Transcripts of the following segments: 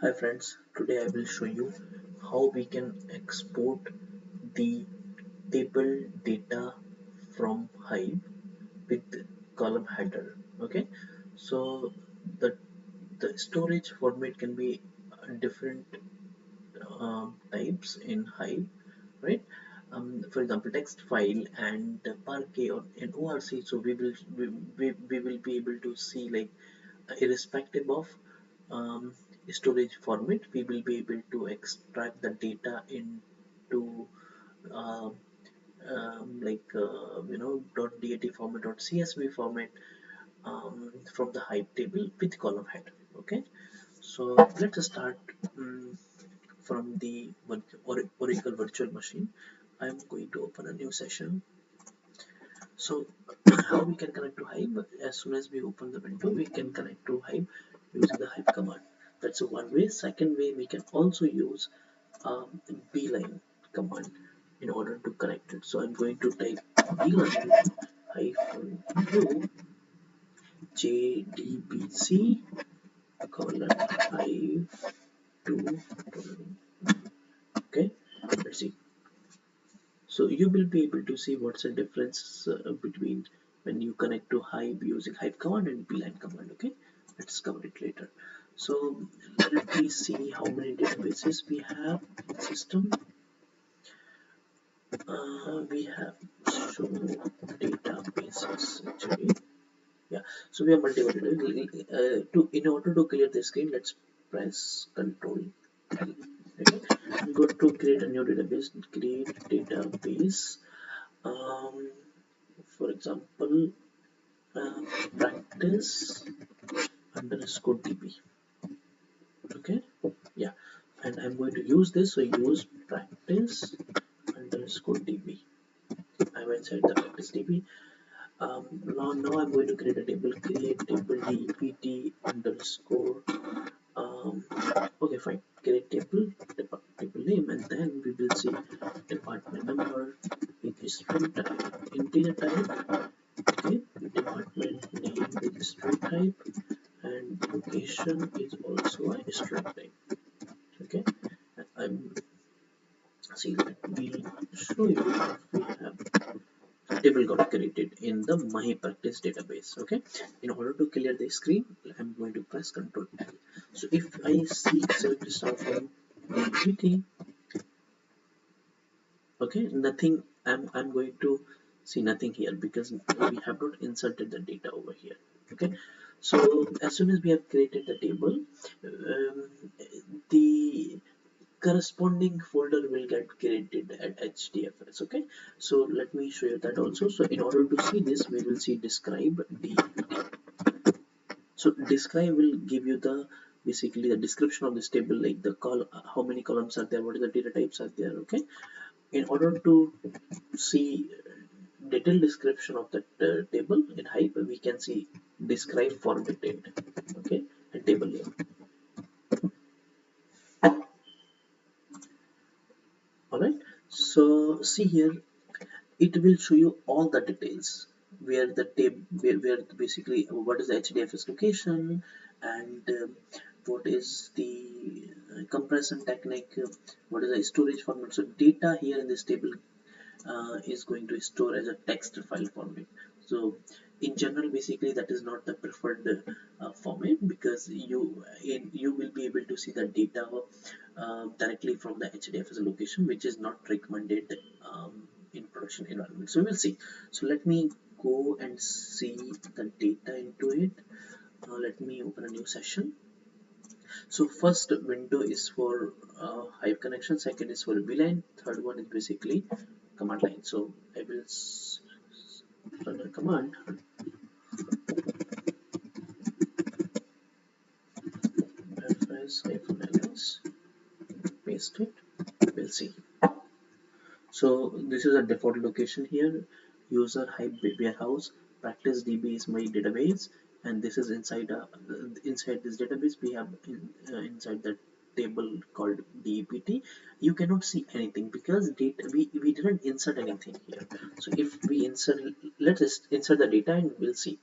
Hi friends, today I will show you how we can export the table data from Hive with column header. Okay, so the the storage format can be different types in Hive, right? For example, text file and Parquet or an ORC. So we will be able to see, like, irrespective of um, storage format, we will be able to extract the data into um, .dat format or CSV format from the Hive table with column header. Okay, so let's start from the Oracle virtual machine. I'm going to open a new session. So how we can connect to Hive? As soon as we open the window, we can connect to Hive using the Hive command. That's one way. Second way, we can also use beeline command in order to connect it. So I'm going to type beeline hyphen u jdbc colon hive 2. Okay, let's see. So you will be able to see what's the difference between when you connect to Hive using Hive command and beeline command. Okay, let's cover it later. So let me see how many databases we have in the system. We have so databases actually. Yeah, so we have multiple databases. In order to clear the screen, let's press Control L. Okay, I'm going to create a new database. Create database. Um, for example, uh, practice underscore db. Okay, yeah, and I'm going to use this. So use practice underscore db. I'm inside the practice db. Now I'm going to create a table. Create table dpt underscore. Um, okay, fine. Create table name, and then we will see department number with string type, integer type. Okay, department name with string type, and location is also a string type. Okay, I'm see. Let me show you if we have table got created in the my practice database. Okay, in order to clear the screen, I'm going to press Ctrl L. So if I see select start from DPT, okay, nothing. I'm going to see nothing here because we have not inserted the data over here. Okay, so as soon as we have created the table, the corresponding folder will get created at HDFS. Okay, so let me show you that also. So in order to see this, we will see describe DPT. So describe will give you the basically the description of this table, like the how many columns are there, what are the data types are there. Okay, in order to see detailed description of that table in Hive, we can see describe formatted. Okay, and table name. All right, so see here, it will show you all the details where the table where basically what is the HDFS location, and what is the compression technique, what is the storage format. So data here in this table is going to store as a text file format. So in general, basically that is not the preferred format, because you will be able to see the data directly from the HDFS location, which is not recommended in production environment. So we'll see. So let me go and see the data into it. Let me open a new session. So first window is for Hive connection, second is for VLAN, third one is basically command line. So I will run a command fs-ls, paste it, we'll see. So this is a default location here. User Hive warehouse, practice DB is my database, and this is inside this database we have inside the table called DEPT. You cannot see anything because we didn't insert anything here. So if we insert, let us insert the data and we'll see.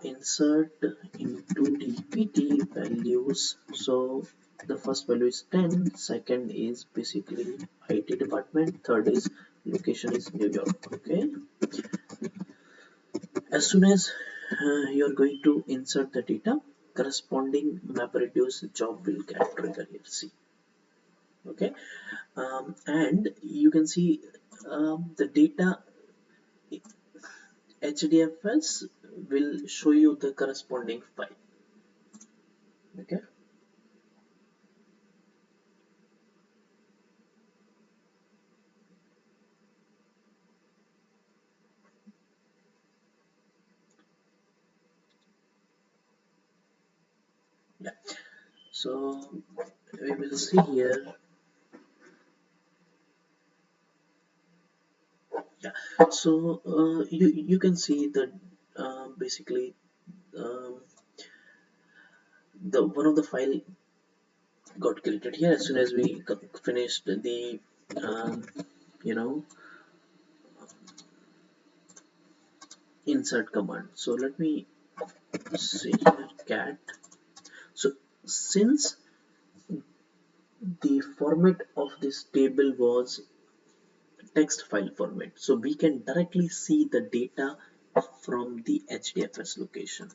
insert into DPT values. So the first value is 10, second is basically IT department, third is location is New York. Okay, as soon as you're going to insert the data, corresponding map reduce job will get triggered here. See, okay, and you can see the data HDFS will show you the corresponding file. Okay. Yeah. So we will see here. Yeah. So you can see that basically um, the one of the file got created here as soon as we finished the um, you know insert command. So let me see here cat. So since the format of this table was text file format, so we can directly see the data from the HDFS location.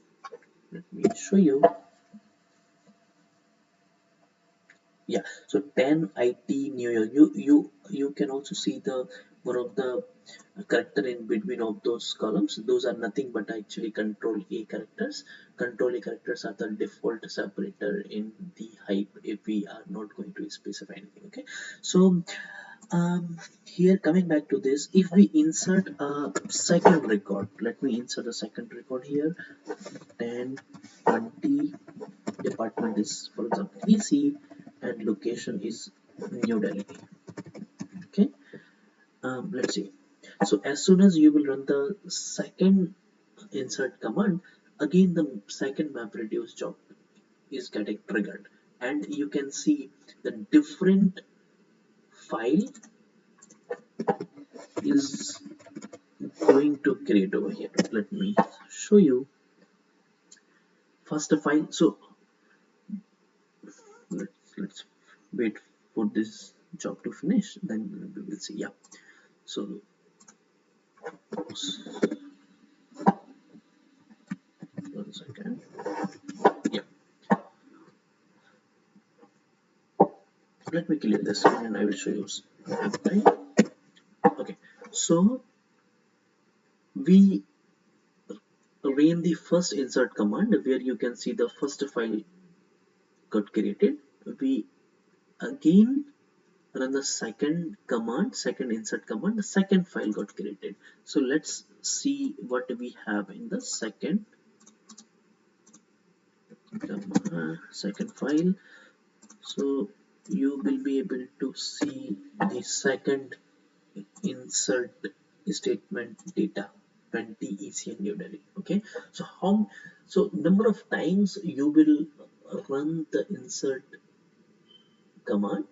Let me show you. Yeah, so 10 IT New York. You can also see the one of the character in between of those columns. Those are nothing but actually control A characters. Control A characters are the default separator in the Hive if we are not going to specify anything. Okay, so here coming back to this, if we insert a second record, let me insert a second record here. 10 20 department is for example EC and location is New Delhi. Okay, let's see. So as soon as you will run the second insert command, again the second map reduce job is getting triggered, and you can see the different file is going to create over here. Let me show you first the file. So let's wait for this job to finish, then we will see. Yeah, so one second. Yeah, let me clear this screen and I will show you. Right? Okay, so we ran the first insert command where you can see the first file got created. We again run the second command, second insert command, the second file got created. So let's see what we have in the second command, second file. So you will be able to see the second insert statement data 20 EC New Delhi. Okay, so number of times you will run the insert command,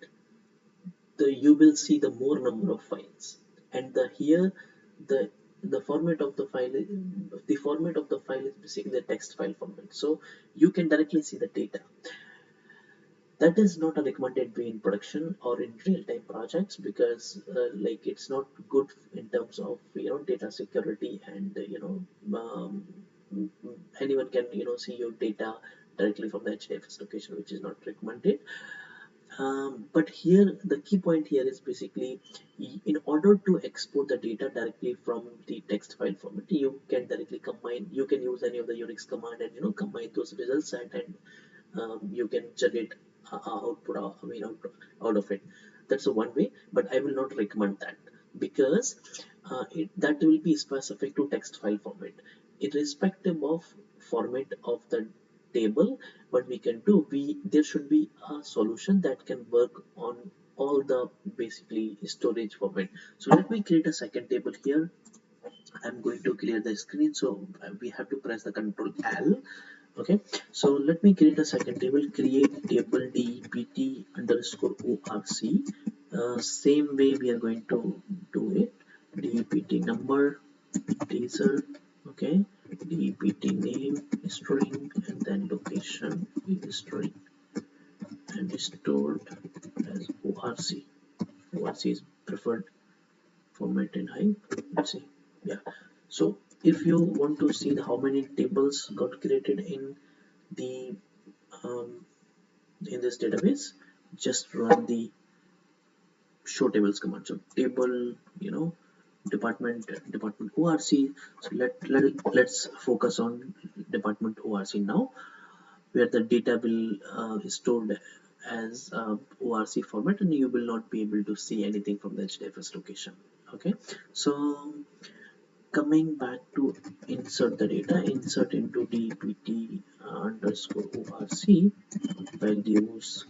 you will see the more number of files, and here the format of the file is basically the text file format, so you can directly see the data. That is not a recommended way in production or in real-time projects because like it's not good in terms of data security, and anyone can see your data directly from the HDFS location, which is not recommended. But here the key point here is basically in order to export the data directly from the text file format, you can directly combine, you can use any of the Unix command and combine those results, and you can generate output out of it. That's a one way, but I will not recommend that because that will be specific to text file format. Irrespective of format of the table, what we can do, there should be a solution that can work on all the basically storage format. So let me create a second table here. I'm going to clear the screen, so we have to press the Control L. Okay, so let me create a second table. Create table dpt underscore orc. Same way we are going to do it. Dpt number teaser. Okay, dpt name string and then location is string and is stored as orc. Orc is preferred format in Hive. Let's see. Yeah. So if you want to see how many tables got created the um, in this database, just run the show tables command. So table, department orc. So let's focus on department orc now, where the data will is stored as orc format, and you will not be able to see anything from the hdfs location. Okay, so coming back to insert the data, insert into dpt underscore orc values,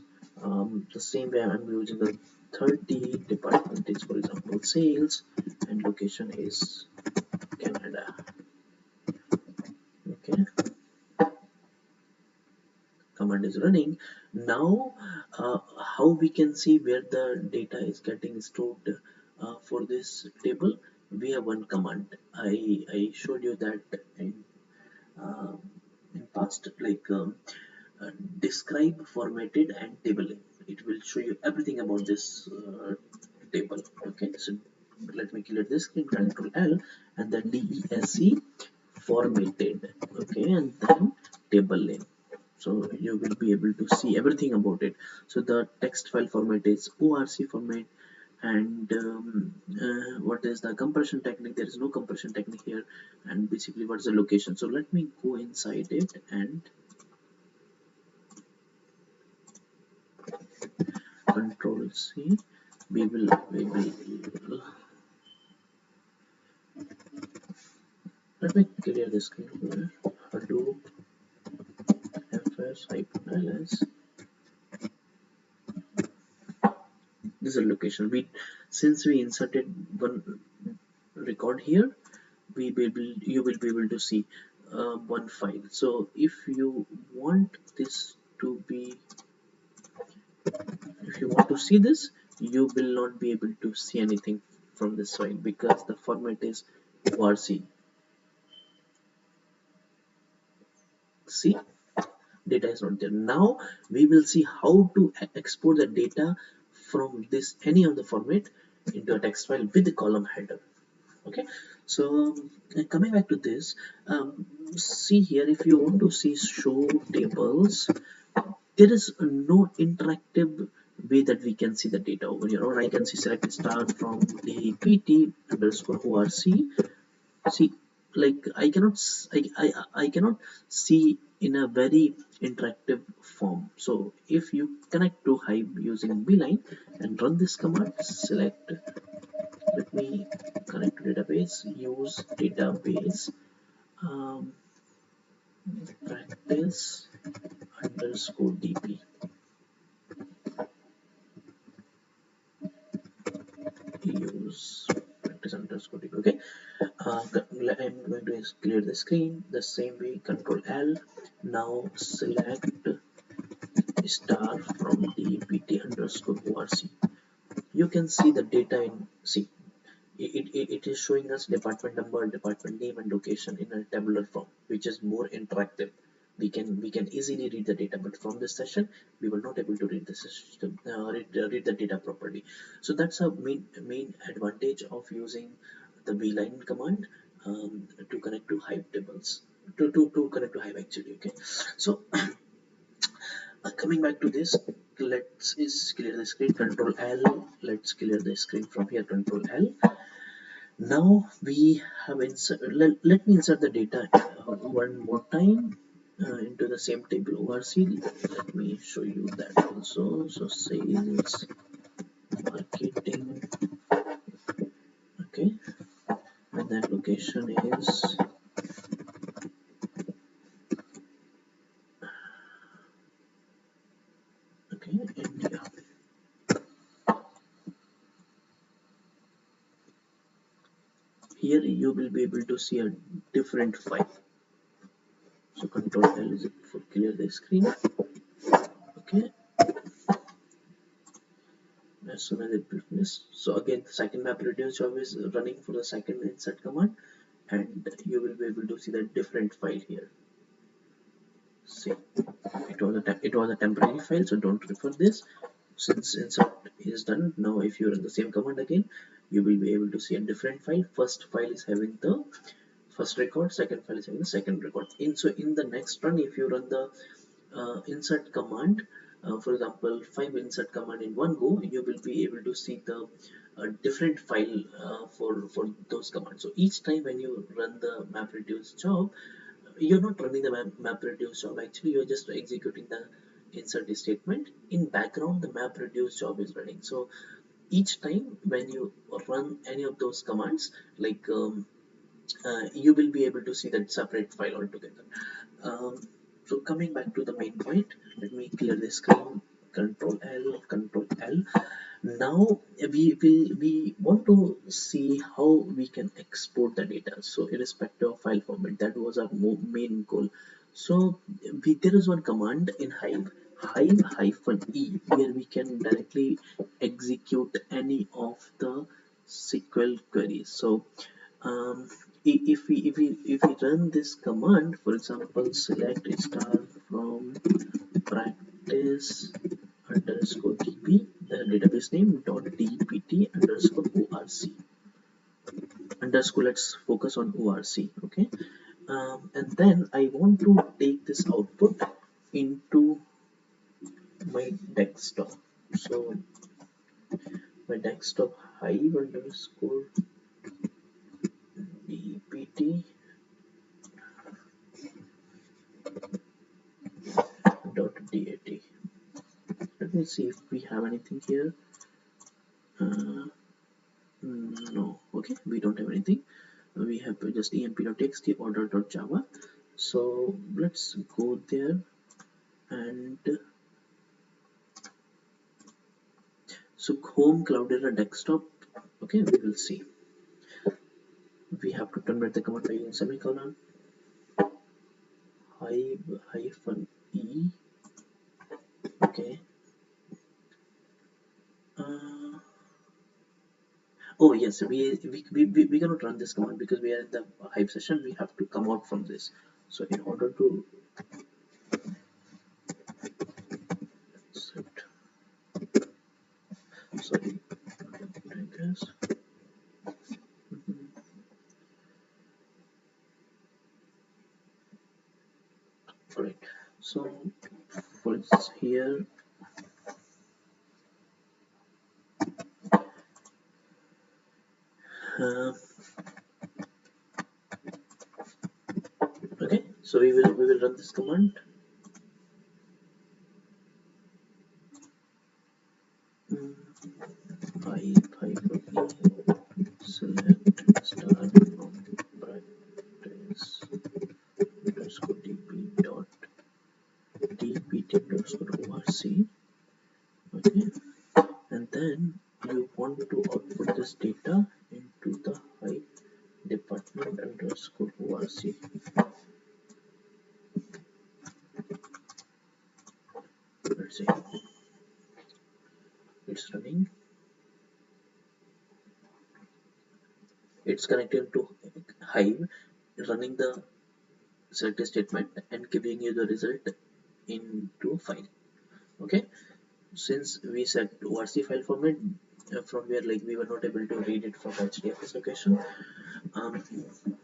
the same way I'm using the 30. Department is, for example, sales, and location is Canada. Okay, command is running now. How we can see where the data is getting stored for this table? We have one command. I showed you that uh, in past, like describe, formatted, and tabling. It will show you everything about this table. Okay, so let me clear this screen. Control L and then DESC formatted. Okay, and then table name. So you will be able to see everything about it. So the text file format is ORC format, and what is the compression technique? There is no compression technique here, and basically what's the location. So let me go inside it and control C. We will let me clear the screen here. Hadoop fs -ls. This is a location. Since we inserted one record here, you will be able to see one file. So if you want this to be, if you want to see this, you will not be able to see anything from this file because the format is orc. See, data is not there. Now we will see how to export the data from this any of the format into a text file with the column header. Okay, so coming back to this, see here, if you want to see show tables, there is no interactive way that we can see the data over here, or I can see select star from the pt underscore orc. See, like I cannot see in a very interactive form. So if you connect to Hive using beeline and run this command, select, let me connect to database, use database, um, practice underscore dp, use practice underscore dp. Okay, I'm going to clear the screen the same way. Control L. Now select star from dpt underscore orc. You can see the data in, see, it is showing us department number, department name, and location in a tabular form, which is more interactive. We can easily read the data, but from this session we were not able to read the system, read the data properly. So that's a main advantage of using the beeline command to connect to Hive tables, to connect to Hive actually. Okay, so coming back to this, let's is clear the screen. Control L. Let's clear the screen from here. Control L. Now we have let me insert the data one more time into the same table ORC. Let me show you that also. So sales, marketing, okay, and then location is, okay, India. Here you will be able to see a different file. So Control L is for clear the screen. Okay, as soon as it finishes. So again, the second map reduce job is running for the second insert command, and you will be able to see the different file here. See, it was a temporary file, so don't refer this. Since insert is done, now if you run the same command again, you will be able to see a different file. First file is having the first record, second file is having the second record. In the next run, if you run the insert command, for example 5 insert command in one go, you will be able to see the different file for those commands. So each time when you run the map reduce job, you're not running the map reduce job, actually you're just executing the insert statement. In background the map reduce job is running. So each time when you run any of those commands, like you will be able to see that separate file altogether. So coming back to the main point, let me clear the screen. Control L, Control L. Now we want to see how we can export the data. So irrespective of file format, that was our main goal. So there is one command in Hive, Hive -e, where we can directly execute any of the SQL queries. So if we run this command, for example, select star from practice underscore db, the database name dot dpt underscore orc underscore, let's focus on orc. Okay, and then I want to take this output into my desktop. So my desktop hive underscore dpt dot dat. Let me see if we have anything here. uh, no, okay, we don't have anything. We have just emp.txt order.java. So let's go there, and so home cloudera desktop. Okay, we will see. We have to terminate the command by using semicolon. Hive -e. Okay. uh, oh yes, we cannot run this command because we are in the Hive session. We have to come out from this. So in order to set, sorry, I guess. Great. So for here, uh, okay, so we will run this command. Hive select star from practice underscore db dot dpt underscore orc. Okay, and then you want to output this data into the Hive department underscore orc. Let's see, it's running. It's connected to Hive, running the select statement and giving you the result into file. Okay, since we set orc file format, from where like we were not able to read it from HDFS location.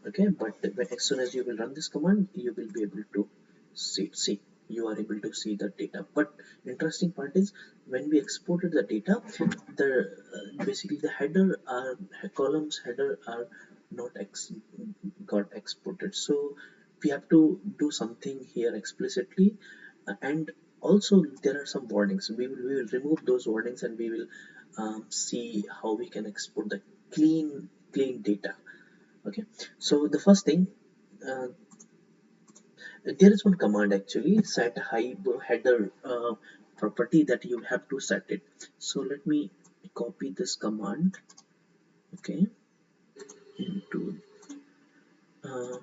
Okay, but as soon as you will run this command, you will be able to see you are able to see the data. But interesting part is when we exported the data, the basically the header are columns header are not got exported. So we have to do something here explicitly, and also there are some warnings. We will remove those warnings, and we will see how we can export the clean data. Okay, so the first thing, uh, there is one command actually, set Hive header property, that you have to set it. So let me copy this command. Okay, into uh,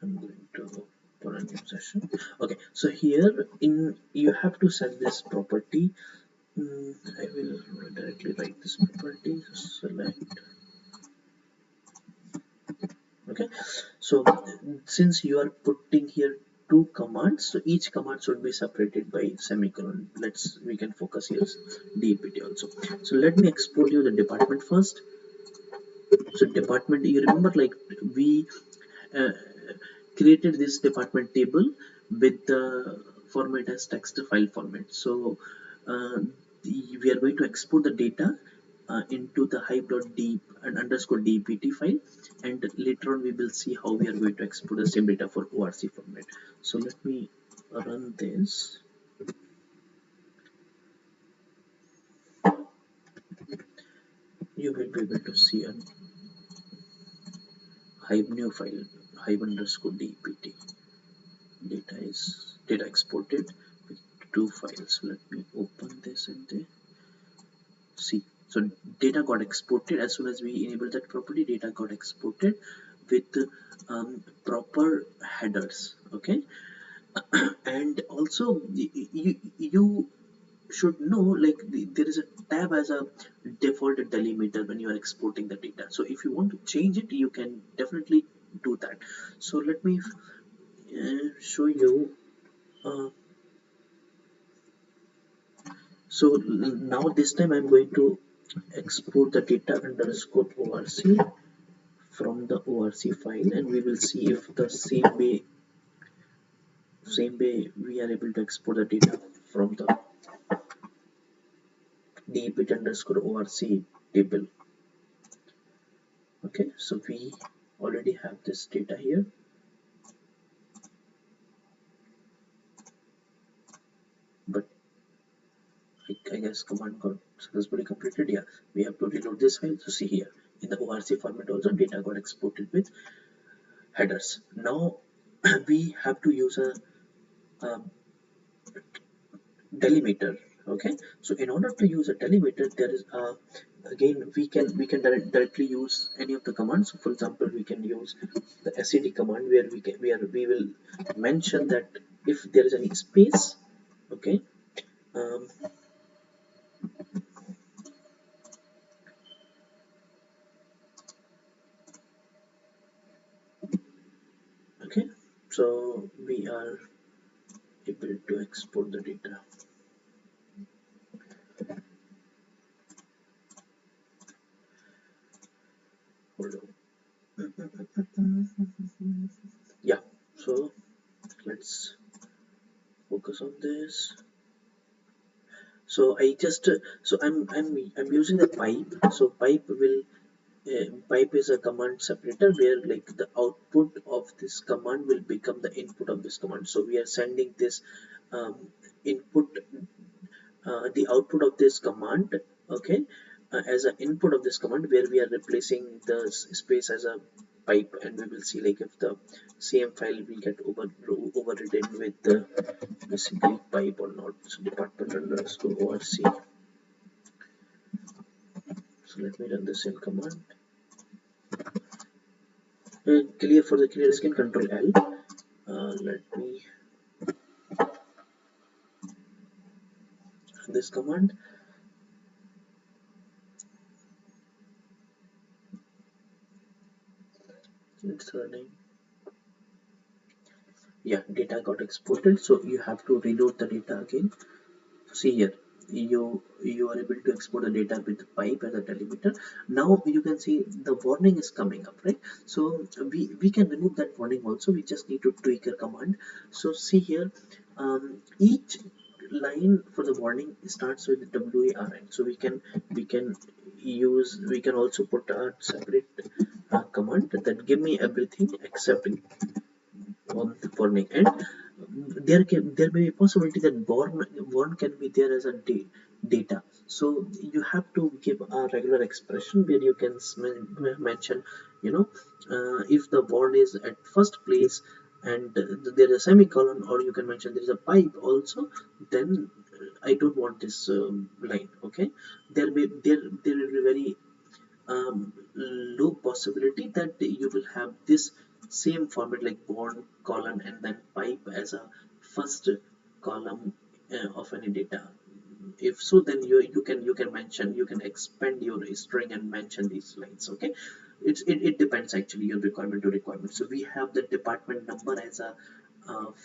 I'm going to open a new session. Okay, so here in you have to set this property I will directly write this property, select. Okay, so since you are putting here two commands, so each command should be separated by semicolon. We can focus here dpt also. So let me export you the department first. So department, you remember, like, we uh, created this department table with the format as text file format. So uh, we are going to export the data into the hive.d and underscore dpt file, and later on we will see how we are going to export the same data for orc format. So let me run this. You will be able to see a hive new file, hive underscore dpt. Data exported with two files. Let me open this and then see. So data got exported as soon as we enable that property. Data got exported with proper headers. Okay, and also you should know, like, there is a tab as a default delimiter when you are exporting the data. So if you want to change it, you can definitely do that. So let me show you. Uh, So now this time I'm going to export the data underscore orc from the orc file, and we will see if the same way we are able to export the data from the dpt underscore orc table. Okay, so we already have this data here, but I guess command got successfully completed. Yeah, we have to reload this file to see here in the orc format. Also, data got exported with headers. Now we have to use a delimiter. Okay, so in order to use a delimiter, there is again we can directly use any of the commands. So for example, we can use the sed command, where we will mention that if there is any space. Okay, um, okay, so we are able to export the data. Hold on. Yeah, so let's focus on this. So I'm using the pipe. So pipe is a command separator where, like, the output of this command will become the input of this command. So we are sending this um, input, the output of this command, okay, as an input of this command, where we are replacing the space as a pipe, and we will see, like, if the same file will get overridden with the basically pipe or not. So department underscore orc. So let me run the same command. Clear for the clear skin, control L. Let me run this command. It's running. Yeah, data got exported, so you have to reload the data again. See here, you are able to export the data with pipe as a delimiter. Now you can see the warning is coming up, right? So we can remove that warning also. We just need to tweak a command. So see here, each line for the warning starts with WARN. So we can also put a separate command that give me everything except warning. And there may be a possibility that born can be there as a data. So you have to give a regular expression where you can mention, if the born is at first place and there is a semicolon, or you can mention there is a pipe also, then I don't want this line. Okay, there will be very low possibility that you will have this same format, like bond column and then pipe as a first column of any data if so, then you can mention, you can expand your string and mention these lines. Okay, it depends actually your requirement to requirement. So we have the department number as a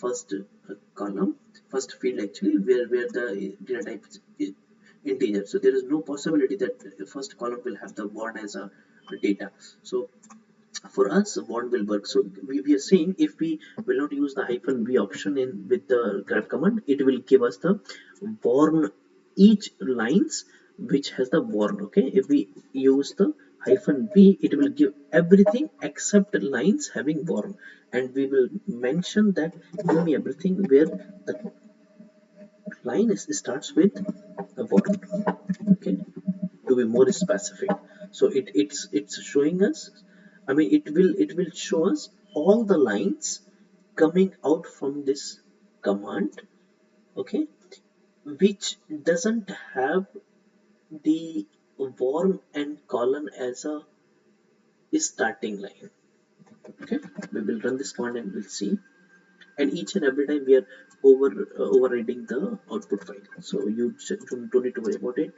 first column, first field actually, where the data type is integer. So there is no possibility that the first column will have the word as a data. So for us what will work, so we are saying if we will not use the hyphen v option in with the grep command, it will give us the warn each lines which has the warn. Okay, if we use the hyphen v, it will give everything except lines having warn, and we will mention that give me everything where the line starts with the warn. Okay, to be more specific. So it's showing us, I mean it will show us all the lines coming out from this command. Okay, which doesn't have the warm and colon as a starting line. Okay, we will run this command and we'll see, and each and every time we are overriding the output file, so you don't need to worry about it.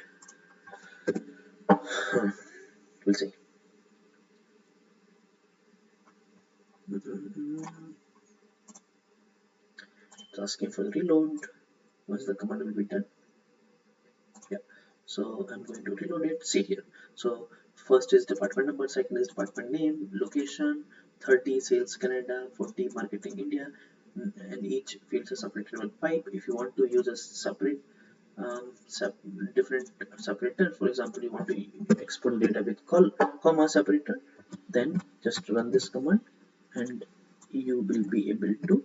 We'll see. It's asking for the reload. Once the command will be done, yeah. So I'm going to reload it. See here. So first is department number, second is department name, location, 30 sales Canada, 40 marketing India, and each field is separated with pipe. If you want to use a separate different separator, for example, you want to export data with comma separator, then just run this command and you will be able to.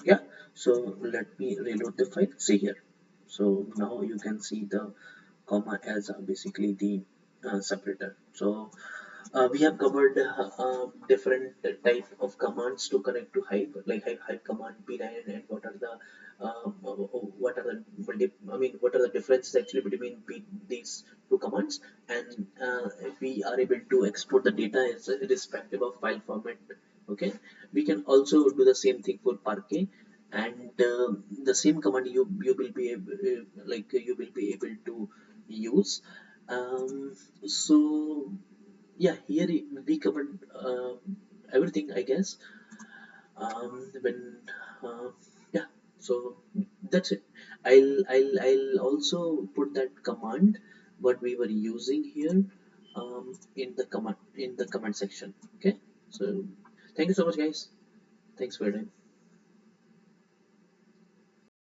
Yeah, so let me reload the file. See here, so now you can see the comma as basically the separator. So we have covered different type of commands to connect to Hive, like Hive command, p9, and what are the what are the differences actually between these two commands, and we are able to export the data as irrespective of file format. Okay, we can also do the same thing for Parquet, and the same command you will be able, you will be able to use. So yeah, here we covered everything, I guess. When yeah, so that's it. I'll also put that command what we were using here in the comment section. Okay, so thank you so much, guys. Thanks for your time.